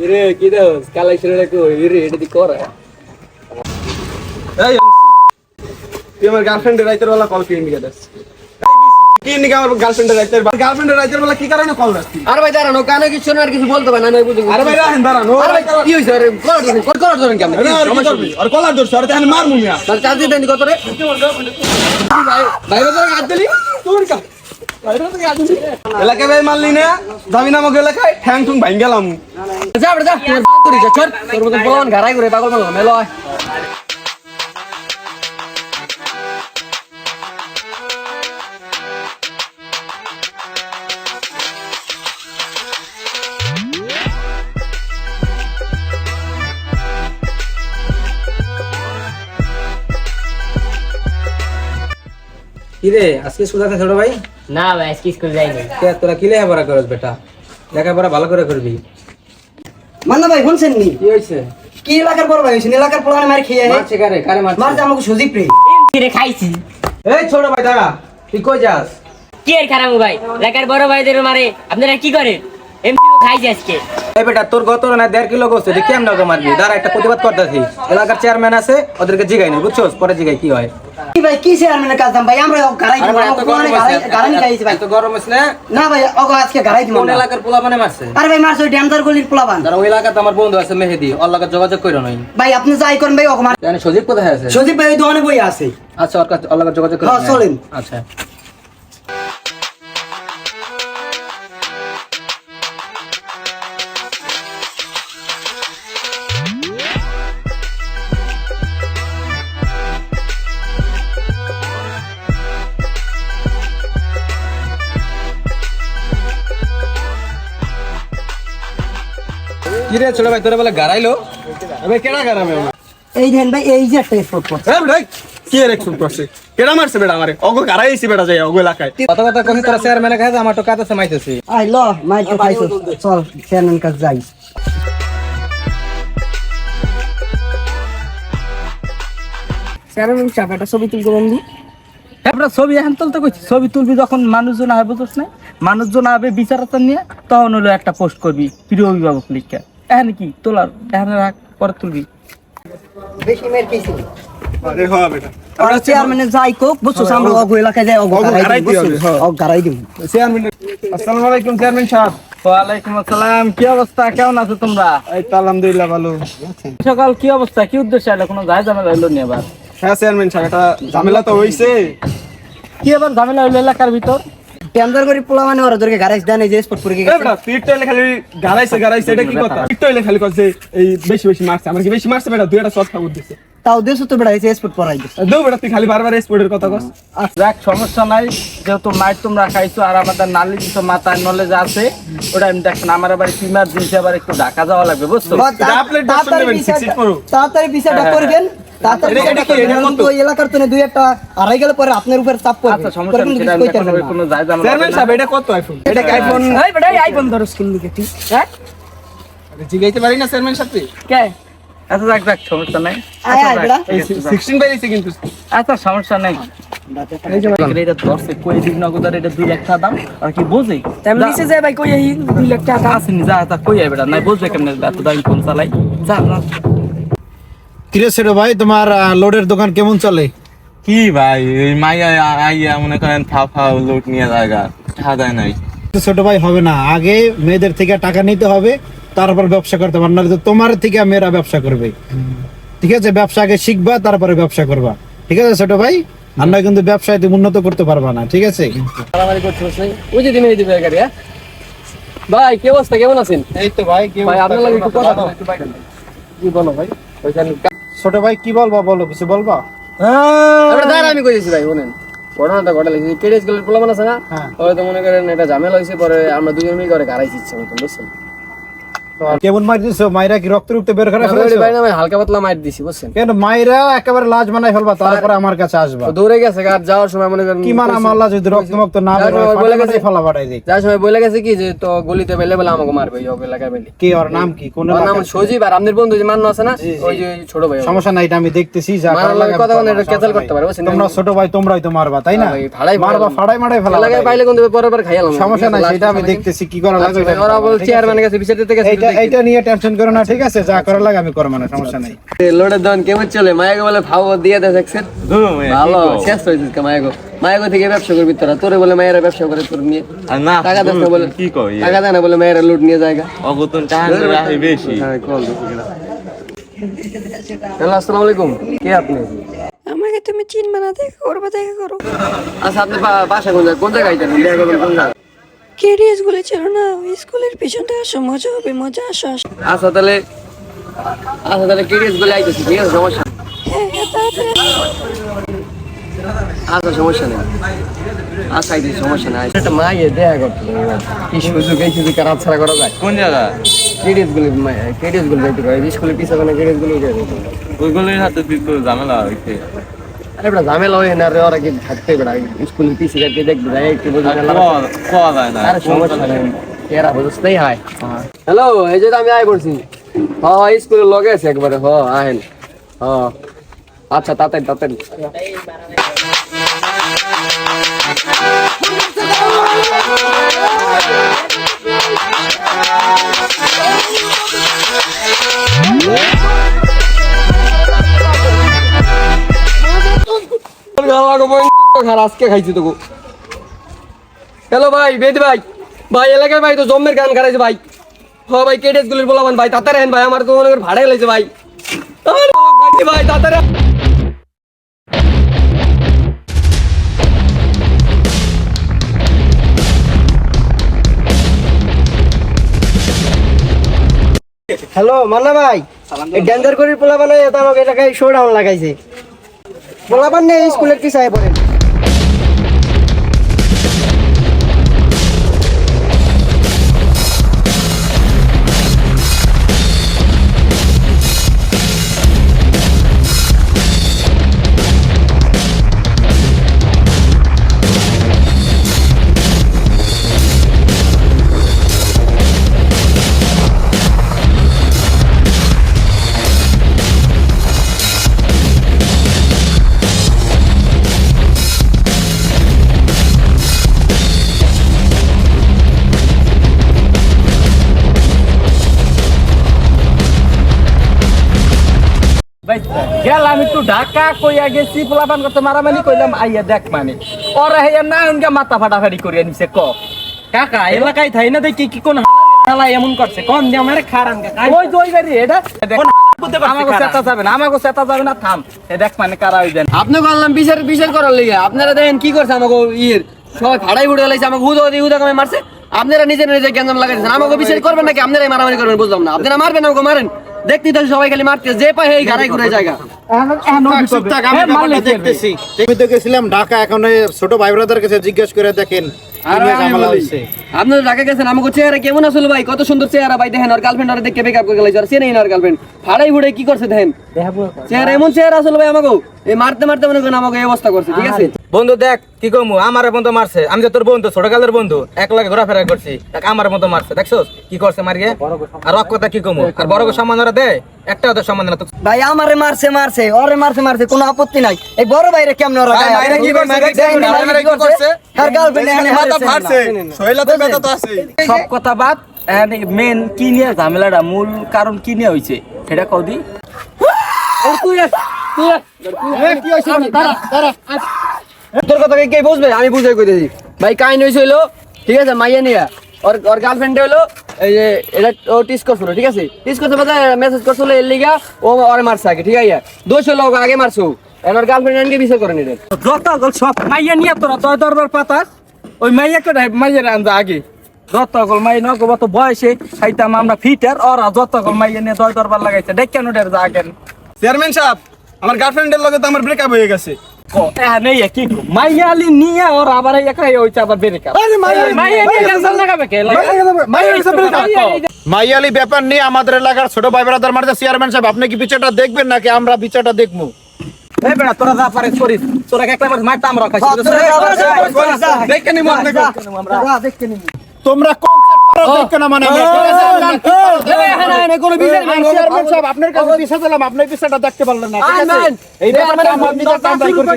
ইরে কি দোস কালেকশন রে কো ইরে এটা দি করা এই তুই আমার গার্লফ্রেন্ডের রাইতের বেলা কল কিনে নিয়ে যাস কি নিকে আমার গার্লফ্রেন্ডের রাইতের বেলা কি কারণে কল রাখছি? আরে ভাই দাঁড়ানো কানে কিছু শোনার কিছু বলতে পারে না আমি বুঝি আরে ভাই রাহেন দাঁড়ানো আরে ভাই কি হইছে আরে কল ধরেন কেমন আর কলার দোষ আর তাহলে মার মুমিয়া তাহলে চার্জ দেন কত রে ভাই ভাই বাজার হাত দিলি তোর কা এলাকায় ভাই মারলি না যাবি না আমাকে এলাকায় ঠ্যাং ঠুং ভাঙ গেলাম। যা বড় যা তোর তোর যা চল তোর মত বলন ঘরাই করে পাগল মাল মেলো কিরে আজকে স্কুল আছে ছোট ভাই? না ভাই আজকে স্কুল যাইনি। তোরা কি লেখাপড়া করস বেটা? লেখাপড়া ভালো করে করবি। মান্না ভাই শুনছেন নি কি হয়েছে? কি এলাকার বড় ভাই হইছেন এলাকার পোলানে মার খেয়ে মারছে কারে মারছে? মারছে আমাকে সজীব রে। এমসি রে খাইছি। এই ছোট ভাই দাঁড়া, তুই কই যাস? কি এর খারাপ ভাই? এলাকার বড় ভাইদের মারে আপনারা কি করেন? এমসি খাইছি আজকে। এই বেটা তোর গত না 1.5 কিলো গোস্ত তুই কেমন ওকে মারবি? দাঁড়া একটা প্রতিবাদ করতেছি। এলাকার চেয়ারম্যান আছে ওদেরকে জিগাই নি বুঝছস? পরে জিগাই কি হয়। কি ভাই কি চেয়ারম্যানের কাজ দাম ভাই আমরা গারাই আরে দিব ভাই, আমাকে এত পোলানে গরম আছে, গারাই গাইছে ভাই। এত গরম আছে না? না ভাই ওগো আজকে গারাই দিব কোন এলাকার পোলা মানে মারছে? আরে ভাই মারছে ওই ড্যামদার গলির পোলাবান। যারা ওই এলাকাতে আমার বন্ধু আছে মেহেদি, ওর লগে যোগাযোগ কইরো নাই। ভাই আপনি যাই করেন ভাই ওগো মার জানি সজীব কোথায় আছে? সজীব ভাই ওই দোকানে বই আছে। আচ্ছা ওর কাছে ওর লগে যোগাযোগ কইরো। হ্যাঁ, চলেন। আচ্ছা কি রে ছোট ভাই তোরা বলে গারাইলো? ভাই কেডা গারামে আমার এই দেন ভাই এই যে একটা স্পট পড়ছে। এই ভাই কি এর একশন করছে কেডা মারছে বেটা আমারে ওগো গারাইছি বেটা যাই ওগো এলাকায় কথা কথা কই তোরা চেয়ারম্যানের কাছে আমার তো কাছে মাইতেছি। আই ল মাই তো খাইছো চল চেয়ারম্যান কাছে যাই। চেয়ারম্যান চাকাটা ছবি তুলতে বন্ধু। এবার ছবি এখন তুলতে কইছি, ছবি তুলবি যখন মানুষজন হবে বুঝছ না, মানুষজন হবে বিচারতা নিয়ে তখন হলো একটা পোস্ট করবি প্রিয় অভিভাবক লিখা। এখন কি তোলার এখন রাখ পরে তুলবি। বেশি মের কিছু আরে হ্যাঁ বেটা আর চেয়ারম্যানে যাই কোক বুঝছো আমরা ওগো এলাকায় যাই ওগো গারাই দিব ওগো গারাই দিব। চেয়ারম্যান আসসালামু আলাইকুম চেয়ারম্যান সাহেব। ওয়ালাইকুম আসসালাম, কি অবস্থা, কেমন আছো তোমরা? এই তো আলহামদুলিল্লাহ ভালো। সকাল কি অবস্থা, কি উদ্দেশ্যে এলো? কোনো যায় ঝামেলা হইলো নি এবার? হ্যাঁ চেয়ারম্যান সাহেব এটা ঝামেলা তো হইছে। কি এবার ঝামেলা হইলো এলাকার ভিতর? ড্যামদার গলির পোলাবানে ওরা ধরে গারাইছ দেন এই যে স্পট পড়ে এই গেছে। বেটা পিট তো খালি গারাইছে এটা কি কথা? পিট তো খালি কইছে এই বেশি বেশি মারছে আমার কি বেশি মারছে বেটা দুইটা শট খাবো দিছে। তাও দেশো তো বেড়া এই স্পট পড়াই দিছে। দৌ বেটা তুই খালি বারবার স্পোর্টের কথা কস। দেখ সমস্যা নাই, যেহেতু মাইট তোমরা খাইছো আর আমাদের নালি দিছো মাথায় নলেজ আছে, ওটা আমি দেখছেন আমার আবার ইমার্জেন্সি আবার একটু ঢাকা যাওয়া লাগবে বুঝছো? তাড়াতাড়ি বিচারটা করবেন তাড়াতাড়ি এটা কি? এটা তো ওই এলাকার তো দুই একটা আড়াই গেলে পরে আপনার উপর চাপ পড়বে। আচ্ছা সমস্যা নেই, সেটা আমি এখন কোনো যায় ঝামেলা চেয়ারম্যান সাহেব এটা কত আইফোন? এটা কি আইফোন? এই বেটা আইফোন ধরো স্ক্রিন দিকে ঠিক হ্যাঁ জিগাইতে পারি না চেয়ারম্যান সাহেব তুই? কে? আচ্ছা যাক যাক সমস্যা নাই। আয় আয় বেটা এই 16 বাইরেছে কিন্তু। আচ্ছা সমস্যা নাই। এই যে এটা ধরছে কই দিন নগদার এটা 2 লাখ টাকা দাম আর কি বোঝে তেমন নিচে যায় ভাই কই এই 2 লাখ টাকা আসেনি, যা তা কই আইবেটা নাই বুঝবে কেমনে এত দামি ফোন চালাই। যা না কিরে ছোট ভাই তোমার লোডের দোকান কেমন চলে? কি ভাই এই মাইয়া আইয়া মনে করেন ফাফা লোট নিয়ে জায়গা সাদায় নাই। ছোট ভাই হবে না, আগে মেয়েদের থেকে টাকা নিতে হবে তারপর ব্যবসা করতে পারবে, নাহলে তো তোমার থেকে মেয়েরা ব্যবসা করবে। ঠিক আছে, ব্যবসা আগে শিখবা তারপরে ব্যবসা করবা। ঠিক আছে ছোট ভাই, আমরা কিন্তু ব্যবসায় তুমি উন্নত করতে পারবা না। ঠিক আছে মারামারি করছিস নাই ওই যে দিনে এই দিবে গাড়ি হ্যাঁ ভাই কি অবস্থা কেমন আছেন? এই তো ভাই ভাই আপনার লাগে একটু কথা কি বলো ভাই ওইখানে ছোট ভাই কি বলবা, বলো কিছু বলবা? আমরা দাঁড়া আমি কইছি ভাই শুনেন ঘটনাটা ঘটা লাগছে কেডিএস গেলের পোলাপান আছে না ওই তো মনে করেন এটা ঝামেলা হইছে পরে আমরা দুজন মিলে করে গাড়াইছি ইচ্ছা মতন বুঝছেন কেমন মার দিছো? মাইরা কি রক্ত রক্ত বের করে ফেলেছো? ভাই না আমি হালকা পাতলা মার দিছি বুঝছেন কেন মাইরা একেবারে লাজ বানাই ফেলবা, তারপরে আমার কাছে আসবা। তো দৌড়ে গেছে আর যাওয়ার সময় মনে করেন কি মান আমার যদি রক্ত মুক্ত না বের হয় বলে গেছে ফালা ফাটাই দিই। যাওয়ার সময় বলে গেছে কি যে তো গলিতে বেলে বেলে আমাকে মারবে এই এলাকায় বেলে কি ওর নাম কি? কোন ওর নাম সজীব আর আপনার বন্ধু যে মান্ন আছে না ওই যে ছোট ভাই সমস্যা নাই, এটা আমি দেখতেছি। যা মারার লাগে কথা বলে এটা ক্যান্সেল করতে পারে বুঝছেন তোমরা ছোট ভাই তোমরাই তো মারবা তাই না? ভাড়াই মারবা ফাড়াই মারাই ফেলা এলাকায় পাইলে কিন্তু পরের বার খাইলাম সমস্যা নাই, সেটা আমি দেখতেছি কি করা লাগবে। ওরা বল চেয়ারম্যানের কাছে বিচার দিতে গেছে এইটা এইটা নিয়ে টেনশন করো না, ঠিক আছে? যা করার লাগে আমি করব না, সমস্যা নাই। লোডের দন কেমন চলে? মায়াগো বলে ভাও দিয়ে দেয় দেখছেন? ভালো শেষ হয়েছিস কে মায়াগো? মায়াগো থেকে ব্যবসা করবি তোরা, তোরে বলে মায়েরা ব্যবসা করে তোর নিয়ে না টাকা দেন না বলে, কি কই টাকা দেন না বলে মায়েরা লুট নিয়ে জায়গা। অগতন টাকা রাখি বেশি। হ্যালো, আসসালামু আলাইকুম। কে আপনি? আমাকে তুমি চিনবে না, দেখা করবে, দেখা করো। আচ্ছা, আপনি বাসা কোন জায়গায় আইতেন? দেখা করবেন কোন জায়গায়? কেডি স্কুলে ছিল না, ওই স্কুলের পিছনটা আসো, মজা হবে, মজা, আসো আসো। আচ্ছা তাহলে কেডিএস বলে আইতেছি, ঠিক আছে? সমস্যা নেই। হ্যাঁ হ্যাঁ, তাড়াতাড়ি আসো। আচ্ছা সমস্যা নেই, আচ্ছা আইতেছি, সমস্যা নেই। একটা মাইয়ে দেখা করতে হবে। কি সুযোগ, এই সুযোগ কার ছাড়া করা যায়? কোন জায়গা? কেডিএস গুলো যাইতে পারে, স্কুলের পিছনে কেডিএস গুলো যাইতে পারে। ওইগুলোর হাতে তুই তো ঝামেলা হইছে। আরে বেটা ঝামেলা হয় না রে, ওরা কি থাকতে বেটা স্কুলের পিছে যাইতে দেখবে যায় একটু বুঝে পাওয়া যায় না। আরে সমস্যা নেই, এরা বুঝতেই হয়। হ্যালো, এই যে আমি আয় পড়ছি। হ্যাঁ স্কুলের লগে আছে একবারে। আহেন। আচ্ছা তাড়াতাড়ি আজকে খাইছি তোকে। হ্যালো ভাই, বেদি ভাই, এলাকায় ভাই তো জম্মের গান খারাইছে ভাই। ভাই কেডেস গুলির বলাবান ভাই, তাড়াতাড়ি আহেন ভাই, আমার তো মনে করে ভাড়া গেছে ভাই। ভাই তাড়াতাড়ি। হ্যালো মান্না ভাই, এই ডেঞ্জার করির পোলাপান আমাকে এলাকায় শোডাউন লাগাইছে। পোলাপান নিয়ে স্কুলের পিছায় পড়েন। গেলাম একটু ঢাকা, কইয়া গেছি পোলাপান করতে মারামারি, কইলাম আইয়া দেখ মানে ওরা হেয়া না উনকে মাথা ফাটাফাটি করিয়া নিছে। কাকা এলাকায় থাই না দেখি কি কোন হালা এমন করছে, কোন যে আমার খারান কাকা ওই দই বাড়ি এটা আমাকে সেটা যাবে না, আমাকে সেটা যাবে না। থাম, এ দেখ মানে কারা ওই দেন। আপনি বললাম বিচার করার লিগে, আপনারা দেখেন কি করছে আমাকে সবাই ফাড়াই ফুটে লাইছে, আমাকে হুদা কামে মারছে। আপনারা নিজে গ্যাঞ্জাম লাগাইছেন, আমাকে বিচার করবেন নাকি আপনারাই মারামারি করবেন বুঝলাম না। আপনারা মারবেন, আমাকে মারেন, দেখতে তো সবাই খালি মারতে, যে পায় এই ঘাড়াই ঘুরে জায়গা। আমি তো গেছিলাম ঢাকা, এখন ছোট ভাই ব্রাদার কাছে জিজ্ঞেস করে দেখেন আপনারা ঢাকা গেছেন, আমাকে চেহারা কেমন আসলে ভাই? কত সুন্দর চেহারা ভাই, দেখেন ওর গার্লফ্রেন্ড ওরা দেখে বেকআপ করে গেছে, আর চেনেই না ওর গার্লফ্রেন্ড। ফাড়াই ফুড়ে কি করছে দেখেন, চেহারা এমন চেহারা আসলে ভাই, আমাকে এই মারতে মনে করেন আমাকে এই অবস্থা করছে। ঠিক আছে বন্ধু দেখ কি কমু, আমার বন্ধু মারছে, আমি যে তোর বন্ধু ছোটকালের বন্ধু, এক লাগে ঘোরাফেরা করছি, আমার মতো মারছে, দেখছোস কি করছে মারিয়ে। আর রক কথা কি কমু, আর বড় সম্মান ওরা দেয়, একটা ওদের সম্মান না। ভাই আমারে মারছে, ওরে মারছে, কোনো আপত্তি নাই। এই বড় ভাইরে কেমন ওরা সব কথা বাদ, মেন কি নিয়ে ঝামেলাটা, মূল কারণ কি নিয়ে হয়েছে সেটা কদি। তোর কথা কে বুঝবে, আমি বুঝাই কইতেছি ভাই। কাহিনী হইছিল, ঠিক আছে, মাইয়া নিয়া ওর গার্লফ্রেন্ড হলো এই যে এটা ও টিস করছিল, ঠিক আছে, টিস করতে পারে মেসেজ করছিল এর লিগা ও ওরে মারছে আগে, ঠিক আছে, দোষ হলো আগে মারছো, ওর গার্লফ্রেন্ড আনকে বিচার করে নিলেন। যত সব মাইয়া নিয়ে তোরা দয় দরবার পাতাস, ওই মাইয়াকে মাইয়ের আনজা আগে যত গল মাই নগো তো বয়সে খাইতাম আমরা ফিটার, ওরা যত গল মাইয়া নিয়ে দয় দরবার লাগাইছে, দেখ কেন ডের যা আগেন। চেয়ারম্যান সাহেব, আমার গার্লফ্রেন্ডের লগে তো আমার ব্রেকআপ হয়ে গেছে। কি মাইয়ালি নিয়ে ওর আবার একাই হইছে আবার ব্রেকআপ। মাইয়ালি ব্যাপার নিয়ে আমাদের এলাকার ছোট ভাই ব্রাদার মারছে। চেয়ারম্যান সাহেব, আপনি কি বিচারটা দেখবেন নাকি আমরা বিচারটা দেখবো? এই বেটা তোরা যা পারিস করিস, তোরা একটা মারতে আমরা খাইছি। দেখে নিব আপনাকে, তোমরা কনসেপ্ট করো, দেখো না মানে চেয়ারম্যান সাহেব আপনার কাছে বিচার দিলাম, আপনি বিচারটা দেখতে পারলেন না, ঠিক আছে? এই ব্যাপারটা আমরা বিচারটা আমরা করব।